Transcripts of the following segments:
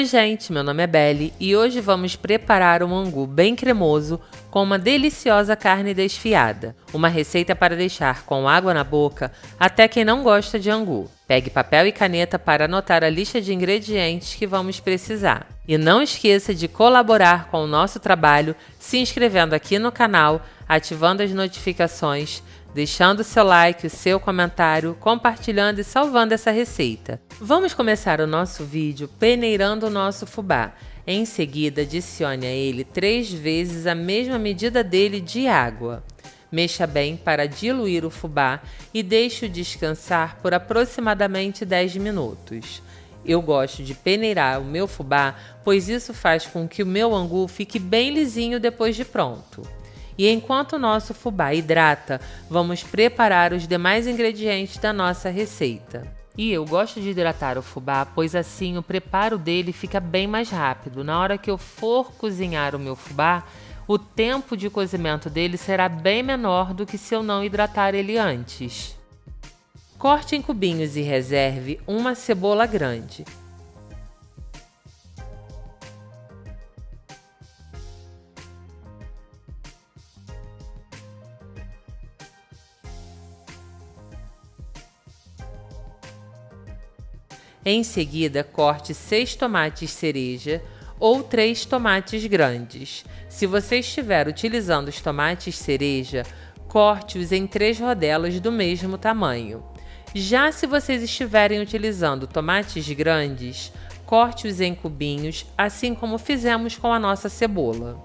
gente, meu nome é Belle e hoje vamos preparar um angu bem cremoso com uma deliciosa carne desfiada. Uma receita para deixar com água na boca até quem não gosta de angu. Pegue papel e caneta para anotar a lista de ingredientes que vamos precisar. E não esqueça de colaborar com o nosso trabalho se inscrevendo aqui no canal, ativando as notificações, deixando seu like, o seu comentário, compartilhando e salvando essa receita. Vamos começar o nosso vídeo peneirando o nosso fubá. Em seguida, adicione a ele 3 vezes a mesma medida dele de água. Mexa bem para diluir o fubá e deixe-o descansar por aproximadamente 10 minutos. Eu gosto de peneirar o meu fubá, pois isso faz com que o meu angu fique bem lisinho depois de pronto. E enquanto o nosso fubá hidrata, vamos preparar os demais ingredientes da nossa receita. E eu gosto de hidratar o fubá, pois assim o preparo dele fica bem mais rápido. Na hora que eu for cozinhar o meu fubá, o tempo de cozimento dele será bem menor do que se eu não hidratar ele antes. Corte em cubinhos e reserve uma cebola grande. Em seguida, corte 6 tomates cereja ou 3 tomates grandes. Se você estiver utilizando os tomates cereja, corte-os em 3 rodelas do mesmo tamanho. Já se vocês estiverem utilizando tomates grandes, corte-os em cubinhos, assim como fizemos com a nossa cebola.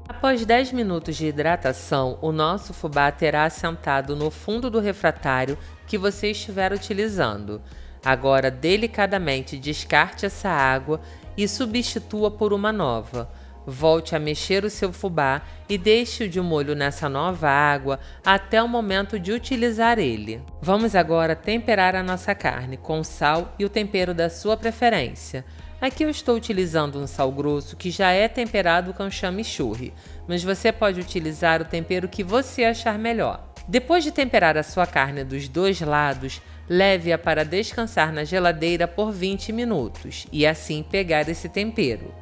Após 10 minutos de hidratação, o nosso fubá terá assentado no fundo do refratário que você estiver utilizando. Agora, delicadamente descarte essa água e substitua por uma nova. Volte a mexer o seu fubá e deixe-o de molho nessa nova água até o momento de utilizar ele. Vamos agora temperar a nossa carne com sal e o tempero da sua preferência. Aqui eu estou utilizando um sal grosso que já é temperado com chimichurri, mas você pode utilizar o tempero que você achar melhor. Depois de temperar a sua carne dos 2 lados, leve-a para descansar na geladeira por 20 minutos e assim pegar esse tempero.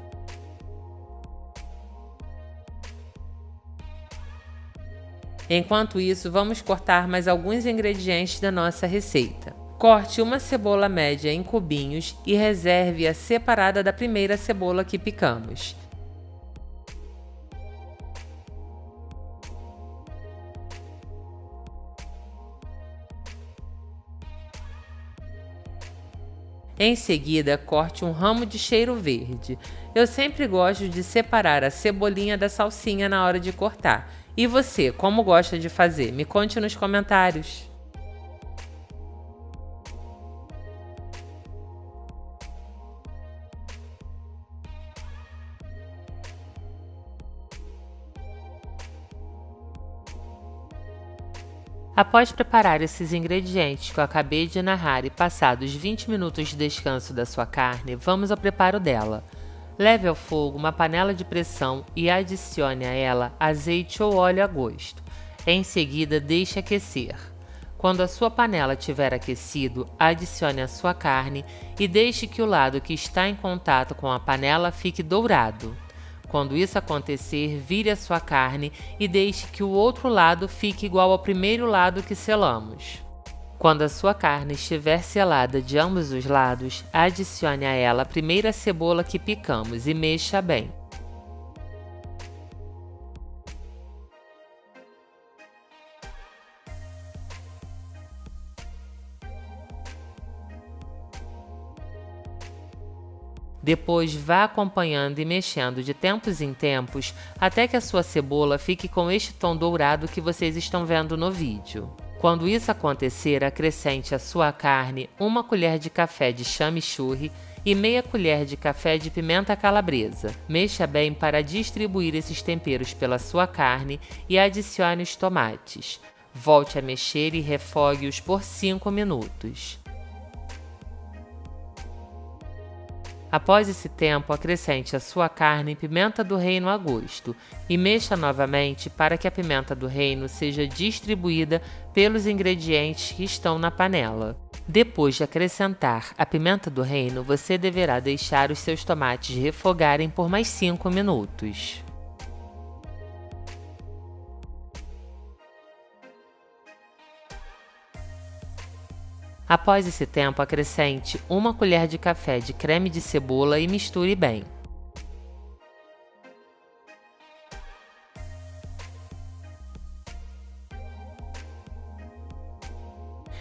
Enquanto isso, vamos cortar mais alguns ingredientes da nossa receita. Corte uma cebola média em cubinhos e reserve-a separada da primeira cebola que picamos. Em seguida, corte um ramo de cheiro verde. Eu sempre gosto de separar a cebolinha da salsinha na hora de cortar. E você, como gosta de fazer? Me conte nos comentários. Após preparar esses ingredientes que eu acabei de narrar e passados 20 minutos de descanso da sua carne, vamos ao preparo dela. Leve ao fogo uma panela de pressão e adicione a ela azeite ou óleo a gosto. Em seguida, deixe aquecer. Quando a sua panela estiver aquecido, adicione a sua carne e deixe que o lado que está em contato com a panela fique dourado. Quando isso acontecer, vire a sua carne e deixe que o outro lado fique igual ao primeiro lado que selamos. Quando a sua carne estiver selada de ambos os lados, adicione a ela a primeira cebola que picamos e mexa bem. Depois vá acompanhando e mexendo de tempos em tempos até que a sua cebola fique com este tom dourado que vocês estão vendo no vídeo. Quando isso acontecer, acrescente à sua carne 1 colher de café de chimichurri e meia colher de café de pimenta calabresa. Mexa bem para distribuir esses temperos pela sua carne e adicione os tomates. Volte a mexer e refogue-os por 5 minutos. Após esse tempo, acrescente a sua carne e pimenta do reino a gosto e mexa novamente para que a pimenta do reino seja distribuída pelos ingredientes que estão na panela. Depois de acrescentar a pimenta do reino, você deverá deixar os seus tomates refogarem por mais 5 minutos. Após esse tempo, acrescente 1 colher de café de creme de cebola e misture bem.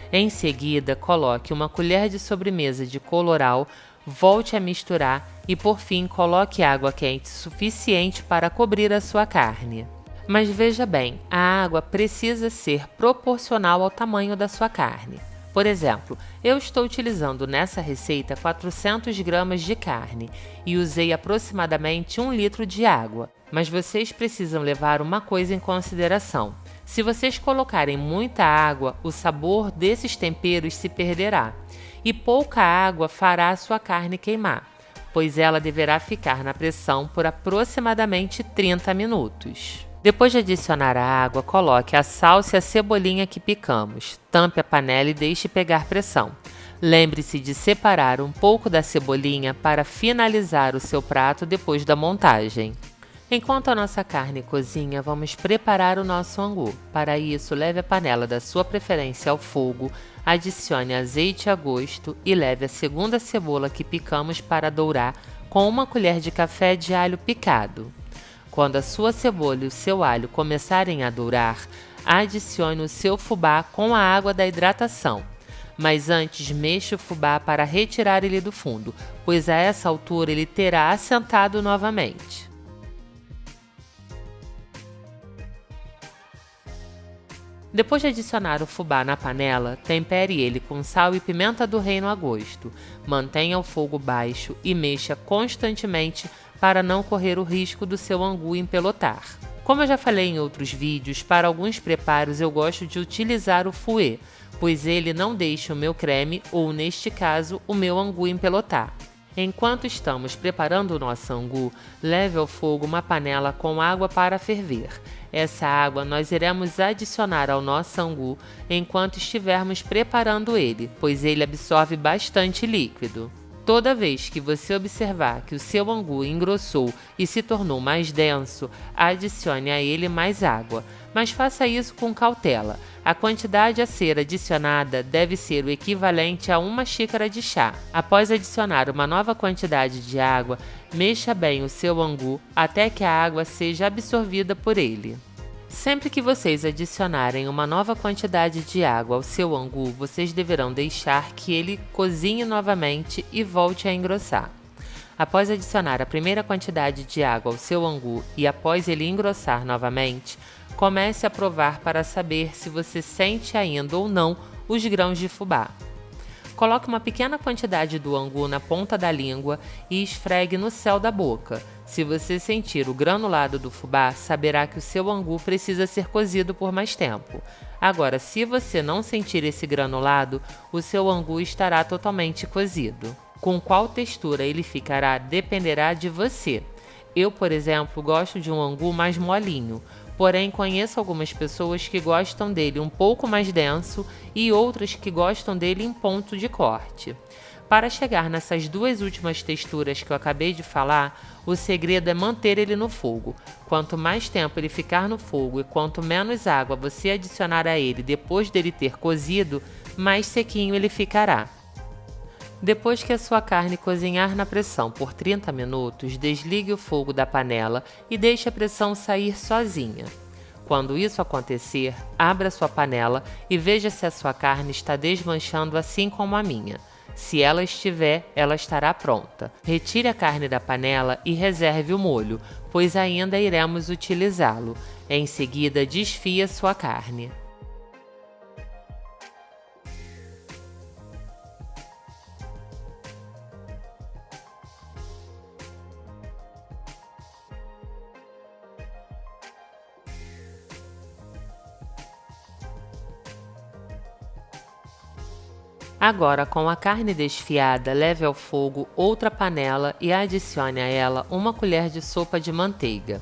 Em seguida, coloque 1 colher de sobremesa de colorau, volte a misturar e, por fim, coloque água quente suficiente para cobrir a sua carne. Mas veja bem, a água precisa ser proporcional ao tamanho da sua carne. Por exemplo, eu estou utilizando nessa receita 400 gramas de carne e usei aproximadamente 1 litro de água. Mas vocês precisam levar uma coisa em consideração. Se vocês colocarem muita água, o sabor desses temperos se perderá. E pouca água fará a sua carne queimar, pois ela deverá ficar na pressão por aproximadamente 30 minutos. Depois de adicionar a água, coloque a salsa e a cebolinha que picamos. Tampe a panela e deixe pegar pressão. Lembre-se de separar um pouco da cebolinha para finalizar o seu prato depois da montagem. Enquanto a nossa carne cozinha, vamos preparar o nosso angu. Para isso, leve a panela da sua preferência ao fogo, adicione azeite a gosto e leve a segunda cebola que picamos para dourar com 1 colher de café de alho picado. Quando a sua cebola e o seu alho começarem a dourar, adicione o seu fubá com a água da hidratação. Mas antes, mexa o fubá para retirar ele do fundo, pois a essa altura ele terá assentado novamente. Depois de adicionar o fubá na panela, tempere ele com sal e pimenta do reino a gosto. Mantenha o fogo baixo e mexa constantemente para não correr o risco do seu angu empelotar. Como eu já falei em outros vídeos, para alguns preparos eu gosto de utilizar o fouet, pois ele não deixa o meu creme ou, neste caso, o meu angu empelotar. Enquanto estamos preparando o nosso angu, leve ao fogo uma panela com água para ferver. Essa água nós iremos adicionar ao nosso angu enquanto estivermos preparando ele, pois ele absorve bastante líquido. Toda vez que você observar que o seu angu engrossou e se tornou mais denso, adicione a ele mais água, mas faça isso com cautela. A quantidade a ser adicionada deve ser o equivalente a 1 xícara de chá. Após adicionar uma nova quantidade de água, mexa bem o seu angu até que a água seja absorvida por ele. Sempre que vocês adicionarem uma nova quantidade de água ao seu angu, vocês deverão deixar que ele cozinhe novamente e volte a engrossar. Após adicionar a primeira quantidade de água ao seu angu e após ele engrossar novamente, comece a provar para saber se você sente ainda ou não os grãos de fubá. Coloque uma pequena quantidade do angu na ponta da língua e esfregue no céu da boca. Se você sentir o granulado do fubá, saberá que o seu angu precisa ser cozido por mais tempo. Agora, se você não sentir esse granulado, o seu angu estará totalmente cozido. Com qual textura ele ficará dependerá de você. Eu, por exemplo, gosto de um angu mais molinho. Porém, conheço algumas pessoas que gostam dele um pouco mais denso e outras que gostam dele em ponto de corte. Para chegar nessas duas últimas texturas que eu acabei de falar, o segredo é manter ele no fogo. Quanto mais tempo ele ficar no fogo e quanto menos água você adicionar a ele depois dele ter cozido, mais sequinho ele ficará. Depois que a sua carne cozinhar na pressão por 30 minutos, desligue o fogo da panela e deixe a pressão sair sozinha. Quando isso acontecer, abra sua panela e veja se a sua carne está desmanchando assim como a minha. Se ela estiver, ela estará pronta. Retire a carne da panela e reserve o molho, pois ainda iremos utilizá-lo. Em seguida, desfie a sua carne. Agora, com a carne desfiada, leve ao fogo outra panela e adicione a ela 1 colher de sopa de manteiga.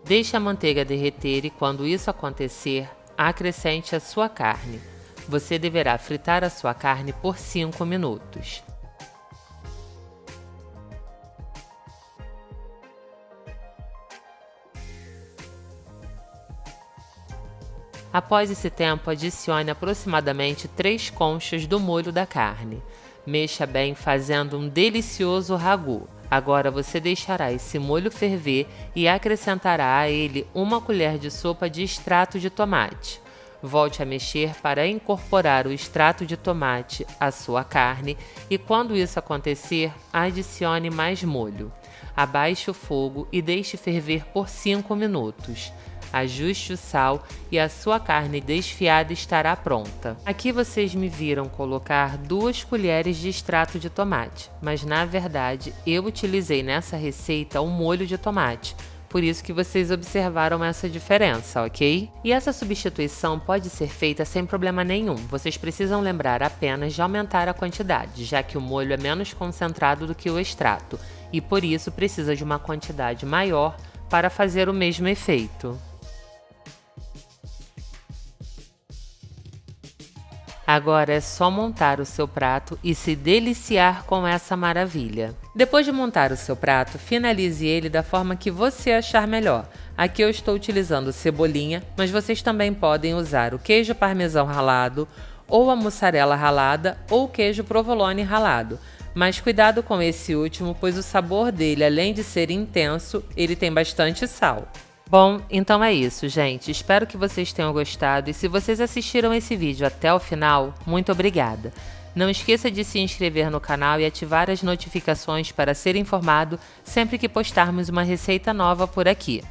Deixe a manteiga derreter e, quando isso acontecer, acrescente a sua carne. Você deverá fritar a sua carne por 5 minutos. Após esse tempo, adicione aproximadamente 3 conchas do molho da carne. Mexa bem, fazendo um delicioso ragu. Agora você deixará esse molho ferver e acrescentará a ele 1 colher de sopa de extrato de tomate. Volte a mexer para incorporar o extrato de tomate à sua carne e, quando isso acontecer, adicione mais molho. Abaixe o fogo e deixe ferver por 5 minutos. Ajuste o sal e a sua carne desfiada estará pronta. Aqui vocês me viram colocar 2 colheres de extrato de tomate, mas na verdade eu utilizei nessa receita um molho de tomate. Por isso que vocês observaram essa diferença, ok? E essa substituição pode ser feita sem problema nenhum. Vocês precisam lembrar apenas de aumentar a quantidade, já que o molho é menos concentrado do que o extrato, e por isso precisa de uma quantidade maior para fazer o mesmo efeito. Agora é só montar o seu prato e se deliciar com essa maravilha. Depois de montar o seu prato, finalize ele da forma que você achar melhor. Aqui eu estou utilizando cebolinha, mas vocês também podem usar o queijo parmesão ralado, ou a mussarela ralada, ou o queijo provolone ralado. Mas cuidado com esse último, pois o sabor dele, além de ser intenso, ele tem bastante sal. Bom, então é isso, gente. Espero que vocês tenham gostado e se vocês assistiram esse vídeo até o final, muito obrigada. Não esqueça de se inscrever no canal e ativar as notificações para ser informado sempre que postarmos uma receita nova por aqui.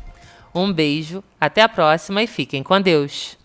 Um beijo, até a próxima e fiquem com Deus!